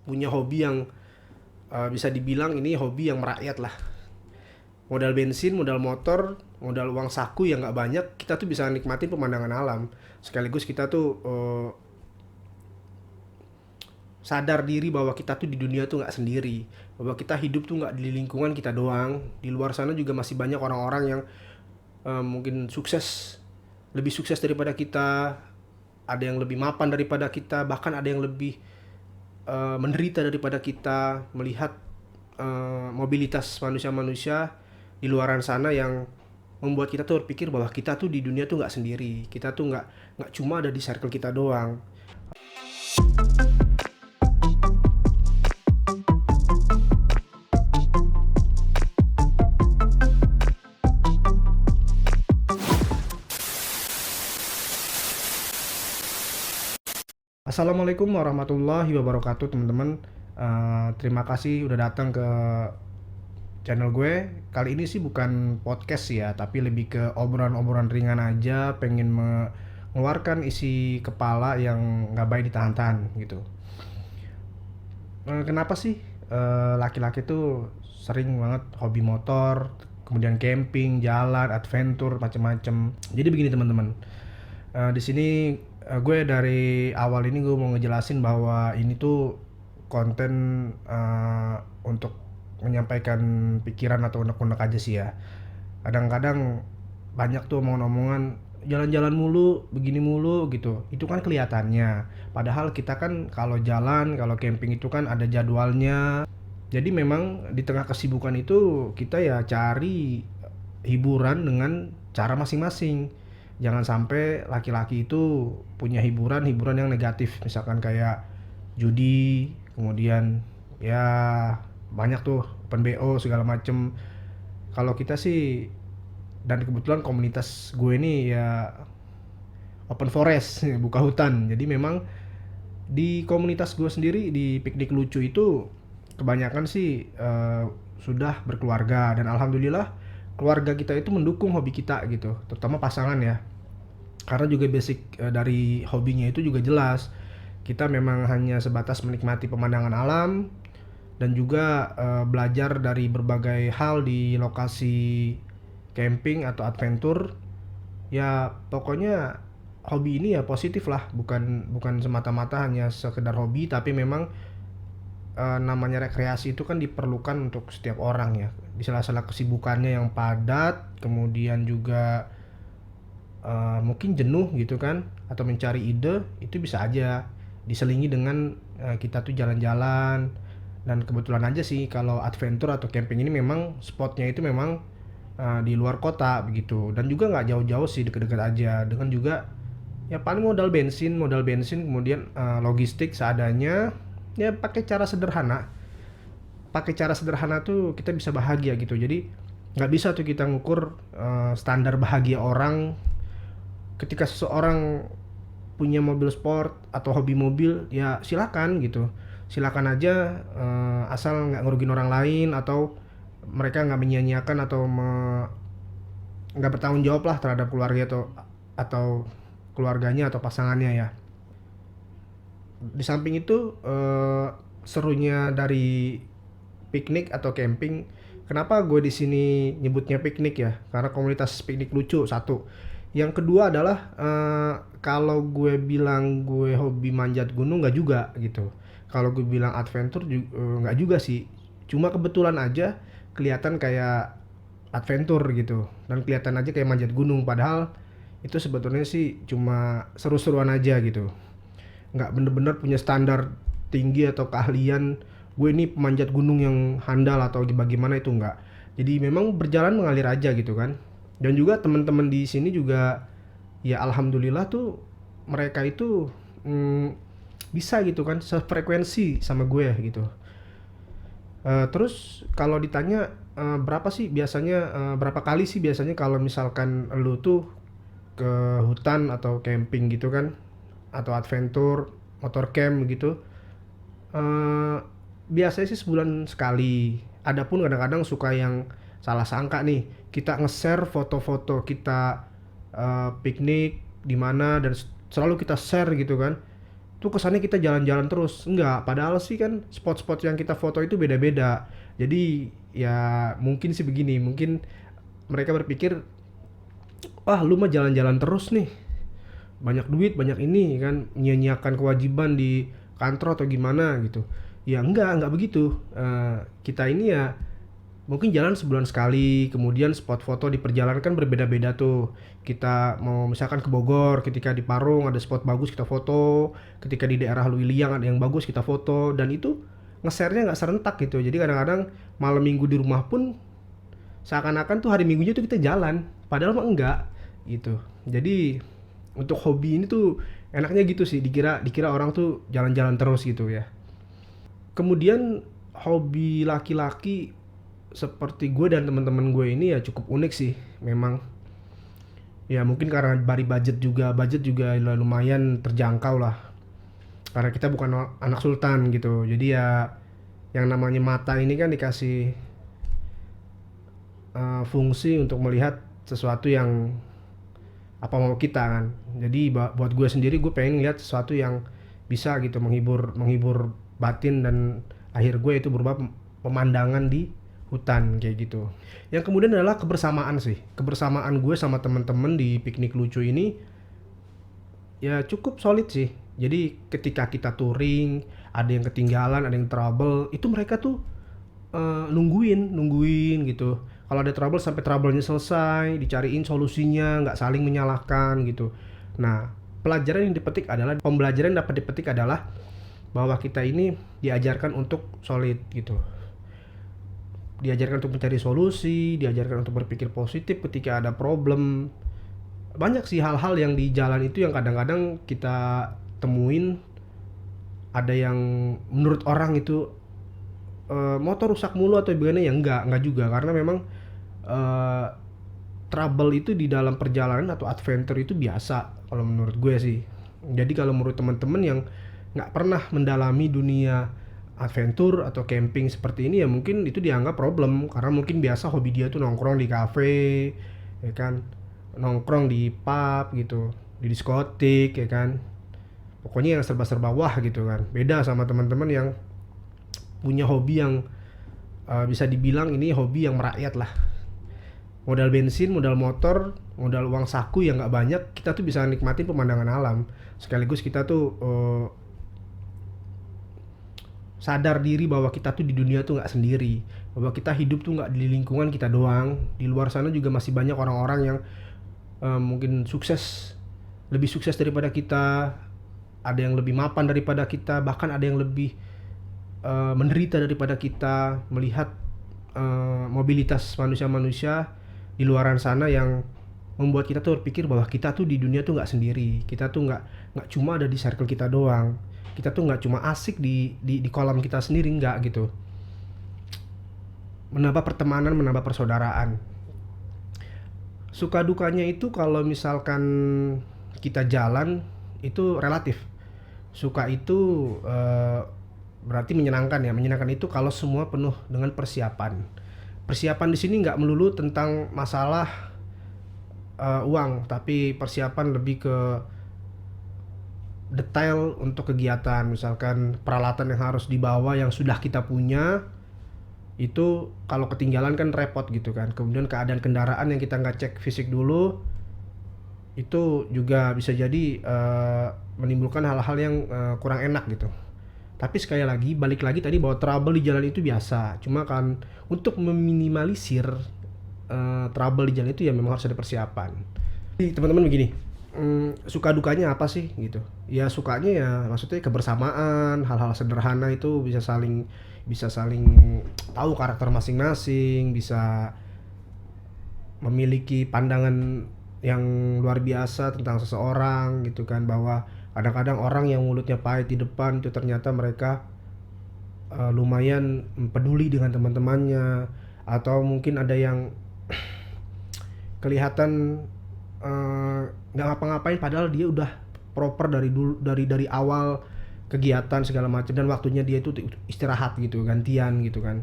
punya hobi yang bisa dibilang ini hobi yang merakyat lah. Modal bensin, modal motor, modal uang saku yang nggak banyak, kita tuh bisa nikmatin pemandangan alam. Sekaligus kita tuh sadar diri bahwa kita tuh di dunia tuh nggak sendiri, bahwa kita hidup tuh nggak di lingkungan kita doang. Di luar sana juga masih banyak orang-orang yang mungkin sukses, lebih sukses daripada kita, ada yang lebih mapan daripada kita, bahkan ada yang lebih menderita daripada kita. Melihat mobilitas manusia-manusia di luaran sana yang membuat kita tuh berpikir bahwa kita tuh di dunia tuh nggak sendiri, kita tuh nggak cuma ada di circle kita doang. Assalamualaikum warahmatullahi wabarakatuh teman-teman. Terima kasih udah datang ke channel gue. Kali ini sih bukan podcast ya, tapi lebih ke obrolan-obrolan ringan aja. Pengen mengeluarkan isi kepala yang nggak baik ditahan-tahan gitu. Kenapa sih laki-laki tuh sering banget hobi motor, kemudian camping, jalan, adventure, macem-macem. Jadi begini teman-teman. Di sini gue dari awal ini gue mau ngejelasin bahwa ini tuh konten untuk menyampaikan pikiran atau unek-unek aja sih ya. Kadang-kadang banyak tuh omongan-omongan jalan-jalan mulu, begini mulu gitu. Itu kan kelihatannya. Padahal kita kan kalau jalan, kalau camping itu kan ada jadwalnya. Jadi memang di tengah kesibukan itu kita ya cari hiburan dengan cara masing-masing. Jangan sampai laki-laki itu punya hiburan yang negatif, misalkan kayak judi, kemudian ya banyak tuh open BO segala macem. Kalau kita sih, dan kebetulan komunitas gue ini ya open forest, buka hutan. Jadi memang di komunitas gue sendiri di piknik lucu itu kebanyakan sih sudah berkeluarga, dan alhamdulillah keluarga kita itu mendukung hobi kita gitu, terutama pasangan ya. Karena juga basic dari hobinya itu juga jelas. Kita memang hanya sebatas menikmati pemandangan alam dan juga belajar dari berbagai hal di lokasi camping atau adventure. Ya pokoknya hobi ini ya positif lah, bukan bukan semata-mata hanya sekedar hobi, tapi memang namanya rekreasi itu kan diperlukan untuk setiap orang ya. Di sela-sela kesibukannya yang padat, kemudian juga mungkin jenuh gitu kan, atau mencari ide, itu bisa aja diselingi dengan kita tuh jalan-jalan. Dan kebetulan aja sih kalau adventure atau camping ini memang spotnya itu memang di luar kota begitu, dan juga nggak jauh-jauh sih, deket-deket aja, dengan juga ya paling modal bensin kemudian logistik seadanya. Ya pakai cara sederhana tuh kita bisa bahagia gitu. Jadi nggak bisa tuh kita ngukur standar bahagia orang. Ketika seseorang punya mobil sport atau hobi mobil, ya silakan gitu, silakan aja, asal nggak ngerugiin orang lain, atau mereka nggak menyia-nyiakan atau nggak bertanggung jawab lah terhadap keluarga atau keluarganya atau pasangannya ya. Di samping itu serunya dari piknik atau camping, kenapa gue di sini nyebutnya piknik ya? Karena komunitas piknik lucu satu. Yang kedua adalah kalau gue bilang gue hobi manjat gunung nggak juga gitu. Kalau gue bilang adventure nggak juga sih. Cuma kebetulan aja kelihatan kayak adventure gitu, dan kelihatan aja kayak manjat gunung. Padahal itu sebetulnya sih cuma seru-seruan aja gitu, nggak bener-bener punya standar tinggi atau keahlian gue ini pemanjat gunung yang handal atau bagaimana, itu enggak. Jadi memang berjalan mengalir aja gitu kan. Dan juga teman-teman di sini juga ya alhamdulillah tuh mereka itu mm, bisa gitu kan sefrekuensi sama gue gitu. Terus kalau ditanya berapa sih biasanya, berapa kali sih biasanya kalau misalkan lu tuh ke hutan atau camping gitu kan, atau adventure, motor camp gitu. Eee, Biasanya sih sebulan sekali. Adapun kadang-kadang suka yang salah sangka nih, kita nge-share foto-foto kita piknik di mana, dan selalu kita share gitu kan. Itu tuh kesannya kita jalan-jalan terus. Enggak, padahal sih kan spot-spot yang kita foto itu beda-beda. Jadi ya mungkin sih begini, mungkin mereka berpikir, wah lu mah jalan-jalan terus nih, banyak duit, banyak ini kan, menyia-nyiakan kewajiban di kantor atau gimana gitu. Ya enggak begitu. Kita ini ya mungkin jalan sebulan sekali, kemudian spot foto di perjalanan kan berbeda-beda tuh. Kita mau misalkan ke Bogor, ketika di Parung ada spot bagus kita foto, ketika di daerah Luiliang ada yang bagus kita foto, dan itu nge-share-nya nggak serentak gitu. Jadi kadang-kadang malam minggu di rumah pun seakan-akan tuh hari minggunya tuh kita jalan, padahal mah enggak gitu. Jadi untuk hobi ini tuh enaknya gitu sih, dikira orang tuh jalan-jalan terus gitu ya. Kemudian hobi laki-laki seperti gue dan teman-teman gue ini ya cukup unik sih memang. Ya mungkin karena budget juga lumayan terjangkau lah. Karena kita bukan anak sultan gitu. Jadi ya yang namanya mata ini kan dikasih fungsi untuk melihat sesuatu yang apa mau kita kan. Jadi buat gue sendiri, gue pengen lihat sesuatu yang bisa gitu menghibur batin, dan akhir gue itu berupa pemandangan di hutan kayak gitu. Yang kemudian adalah kebersamaan sih. Kebersamaan gue sama teman-teman di piknik lucu ini ya cukup solid sih. Jadi ketika kita touring, ada yang ketinggalan, ada yang trouble, itu mereka tuh nungguin gitu. Kalau ada trouble sampai troublenya selesai, dicariin solusinya, nggak saling menyalahkan gitu. Nah, pembelajaran yang dapat dipetik adalah bahwa kita ini diajarkan untuk solid gitu. Diajarkan untuk mencari solusi, diajarkan untuk berpikir positif ketika ada problem. Banyak sih hal-hal yang di jalan itu yang kadang-kadang kita temuin, ada yang menurut orang itu motor rusak mulu atau bagaimana, ya enggak juga, karena memang trouble itu di dalam perjalanan atau adventure itu biasa kalau menurut gue sih. Jadi kalau menurut teman-teman yang nggak pernah mendalami dunia adventure atau camping seperti ini, ya mungkin itu dianggap problem, karena mungkin biasa hobi dia tuh nongkrong di kafe, ya kan, nongkrong di pub gitu, di diskotik, ya kan, pokoknya yang serba-serba wah gitu kan. Beda sama teman-teman yang punya hobi yang bisa dibilang ini hobi yang merakyat lah. Modal bensin, modal motor, modal uang saku yang nggak banyak, kita tuh bisa nikmatin pemandangan alam. Sekaligus kita tuh sadar diri bahwa kita tuh di dunia tuh nggak sendiri, bahwa kita hidup tuh nggak di lingkungan kita doang. Di luar sana juga masih banyak orang-orang yang mungkin lebih sukses daripada kita, ada yang lebih mapan daripada kita, bahkan ada yang lebih menderita daripada kita. Melihat mobilitas manusia-manusia di luaran sana yang membuat kita tuh berpikir bahwa kita tuh di dunia tuh nggak sendiri. Kita tuh nggak cuma ada di circle kita doang. Kita tuh nggak cuma asik di kolam kita sendiri, nggak gitu. Menambah pertemanan, menambah persaudaraan. Suka dukanya itu kalau misalkan kita jalan itu relatif. Suka itu berarti menyenangkan ya. Menyenangkan itu kalau semua penuh dengan persiapan. Persiapan di sini nggak melulu tentang masalah uang, tapi persiapan lebih ke detail untuk kegiatan. Misalkan peralatan yang harus dibawa yang sudah kita punya, itu kalau ketinggalan kan repot gitu kan. Kemudian keadaan kendaraan yang kita nggak cek fisik dulu, itu juga bisa jadi menimbulkan hal-hal yang kurang enak gitu. Tapi sekali lagi, balik lagi tadi bahwa trouble di jalan itu biasa. Cuma kan untuk meminimalisir trouble di jalan itu ya memang harus ada persiapan. Jadi teman-teman begini, suka dukanya apa sih gitu? Ya sukanya ya maksudnya kebersamaan, hal-hal sederhana itu bisa saling tahu karakter masing-masing, bisa memiliki pandangan yang luar biasa tentang seseorang gitu kan. Bahwa kadang-kadang orang yang mulutnya pahit di depan itu ternyata mereka lumayan peduli dengan teman-temannya. Atau mungkin ada yang kelihatan nggak ngapa-ngapain padahal dia udah proper dari awal kegiatan segala macam, dan waktunya dia itu istirahat gitu, gantian gitu kan.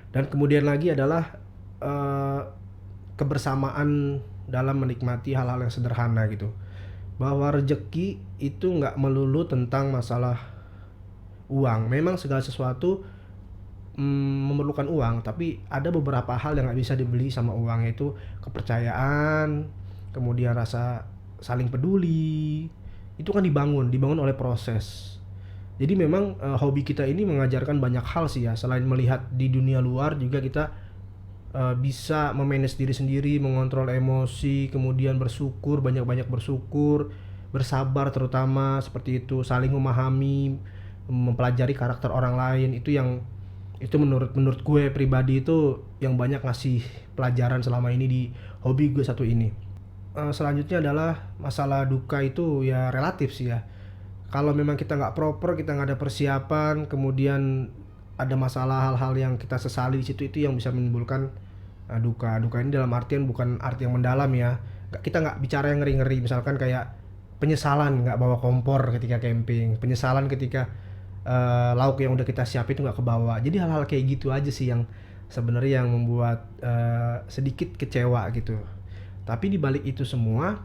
Dan kemudian lagi adalah kebersamaan dalam menikmati hal-hal yang sederhana gitu. bahwa rezeki itu nggak melulu tentang masalah uang. Memang segala sesuatu memerlukan uang, tapi ada beberapa hal yang nggak bisa dibeli sama uang, yaitu kepercayaan, kemudian rasa saling peduli. Itu kan dibangun oleh proses. Jadi memang hobi kita ini mengajarkan banyak hal sih ya. Selain melihat di dunia luar, juga kita bisa memanage diri sendiri, mengontrol emosi, kemudian bersyukur, banyak-banyak bersyukur, bersabar terutama seperti itu, saling memahami, mempelajari karakter orang lain. Itu menurut gue pribadi itu yang banyak ngasih pelajaran selama ini di hobi gue satu ini. Selanjutnya adalah masalah duka, itu ya relatif sih ya. Kalau memang kita nggak proper, kita nggak ada persiapan, kemudian ada masalah hal-hal yang kita sesali di situ, itu yang bisa menimbulkan duka. Duka ini dalam artian bukan arti yang mendalam ya. Kita nggak bicara yang ngeri-ngeri, misalkan kayak penyesalan nggak bawa kompor ketika camping, penyesalan ketika lauk yang udah kita siapin itu nggak kebawa. Jadi hal-hal kayak gitu aja sih yang sebenarnya yang membuat sedikit kecewa gitu. Tapi di balik itu semua,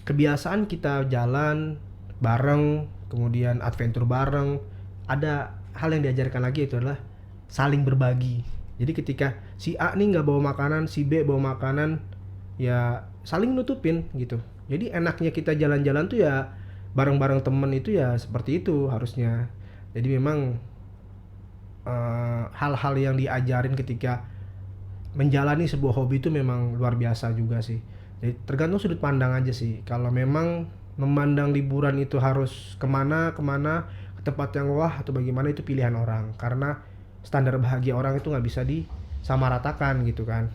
kebiasaan kita jalan bareng, kemudian adventure bareng, ada hal yang diajarkan lagi, itu adalah saling berbagi. Jadi ketika si A nih nggak bawa makanan, si B bawa makanan, ya saling nutupin gitu. Jadi enaknya kita jalan-jalan tuh ya bareng-bareng temen, itu ya seperti itu harusnya. Jadi memang hal-hal yang diajarin ketika menjalani sebuah hobi itu memang luar biasa juga sih. Jadi tergantung sudut pandang aja sih. Kalau memang memandang liburan itu harus kemana, ke tempat yang wah atau bagaimana, itu pilihan orang. Karena standar bahagia orang itu nggak bisa disamaratakan gitu kan.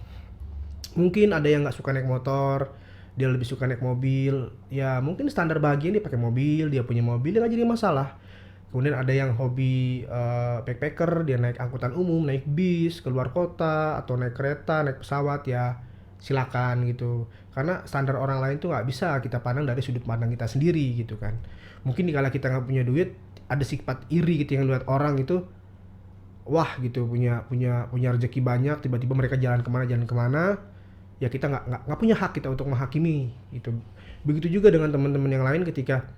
Mungkin ada yang nggak suka naik motor, dia lebih suka naik mobil. Ya mungkin standar bahagia dia pakai mobil, dia punya mobil, ya nggak jadi masalah. Kemudian ada yang hobi backpacker, dia naik angkutan umum, naik bis, keluar kota, atau naik kereta, naik pesawat, ya silakan gitu. Karena standar orang lain tuh nggak bisa kita pandang dari sudut pandang kita sendiri gitu kan. Mungkin dikala kita nggak punya duit, ada sifat iri gitu yang lihat orang itu, wah gitu, punya rezeki banyak, tiba-tiba mereka jalan kemana, ya kita nggak punya hak kita untuk menghakimi itu. Begitu juga dengan teman-teman yang lain, ketika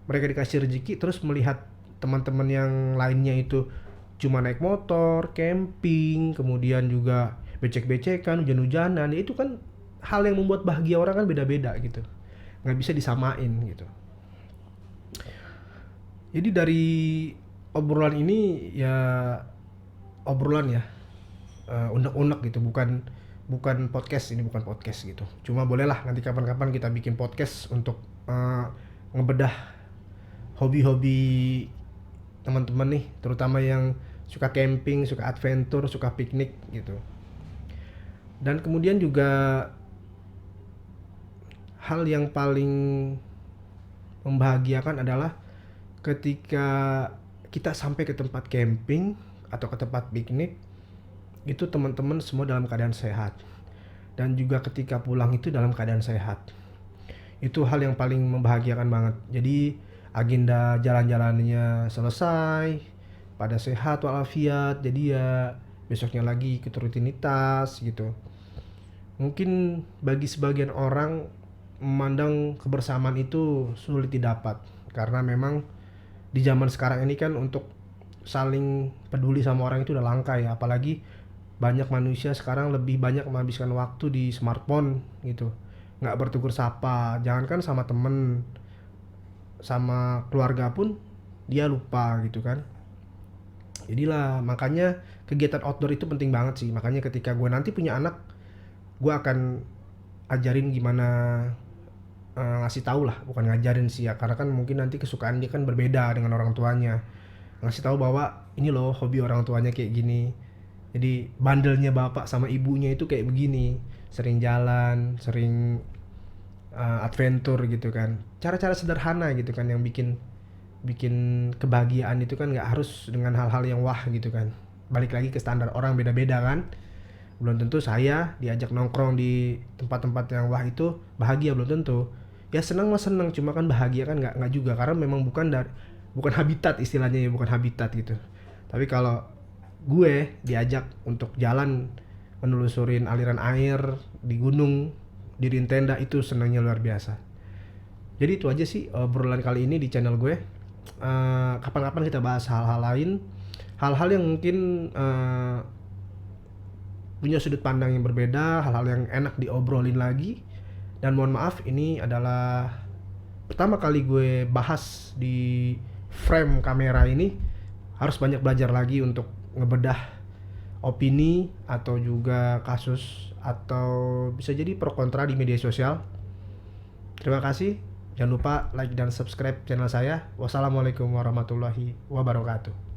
mereka dikasih rezeki terus melihat teman-teman yang lainnya itu cuma naik motor, camping, kemudian juga becek-becekan, hujan-hujanan, ya itu kan hal yang membuat bahagia orang kan beda-beda gitu, nggak bisa disamain gitu. Jadi dari obrolan ini ya, obrolan ya, unek-unek gitu, bukan podcast, ini bukan podcast gitu. Cuma bolehlah nanti kapan-kapan kita bikin podcast untuk ngebedah hobi-hobi teman-teman nih, terutama yang suka camping, suka adventure, suka piknik gitu. Dan kemudian juga hal yang paling membahagiakan adalah ketika kita sampai ke tempat camping atau ke tempat piknik, itu teman-teman semua dalam keadaan sehat, dan juga ketika pulang itu dalam keadaan sehat. Itu hal yang paling membahagiakan banget. Jadi agenda jalan-jalannya selesai, pada sehat walafiat, jadi ya besoknya lagi ikut rutinitas gitu. Mungkin bagi sebagian orang memandang kebersamaan itu sulit didapat, karena memang di zaman sekarang ini kan untuk saling peduli sama orang itu udah langka ya. Apalagi banyak manusia sekarang lebih banyak menghabiskan waktu di smartphone gitu, nggak bertegur sapa, jangankan sama temen, sama keluarga pun dia lupa gitu kan. Jadilah makanya kegiatan outdoor itu penting banget sih. Makanya ketika gue nanti punya anak, gue akan ajarin gimana, ngasih tahu lah, bukan ngajarin sih ya, karena kan mungkin nanti kesukaan dia kan berbeda dengan orang tuanya. Ngasih tahu bahwa ini loh hobi orang tuanya kayak gini. Jadi bandelnya bapak sama ibunya itu kayak begini, sering jalan, sering adventure gitu kan. Cara-cara sederhana gitu kan yang bikin kebahagiaan itu kan nggak harus dengan hal-hal yang wah gitu kan. Balik lagi ke standar orang beda-beda kan. Belum tentu saya diajak nongkrong di tempat-tempat yang wah itu bahagia, belum tentu. Ya senang mah senang, cuma kan bahagia kan nggak juga, karena memang bukan habitat istilahnya ya, bukan habitat gitu. Tapi kalau gue diajak untuk jalan menelusurin aliran air di gunung, diriin tenda, itu senangnya luar biasa. Jadi itu aja sih obrolan kali ini di channel gue. Kapan-kapan kita bahas hal-hal lain, hal-hal yang mungkin punya sudut pandang yang berbeda, hal-hal yang enak diobrolin lagi. Dan mohon maaf, ini adalah pertama kali gue bahas di frame kamera ini. Harus banyak belajar lagi untuk ngebedah opini atau juga kasus atau bisa jadi pro kontra di media sosial. Terima kasih. Jangan lupa like dan subscribe channel saya. Wassalamualaikum warahmatullahi wabarakatuh.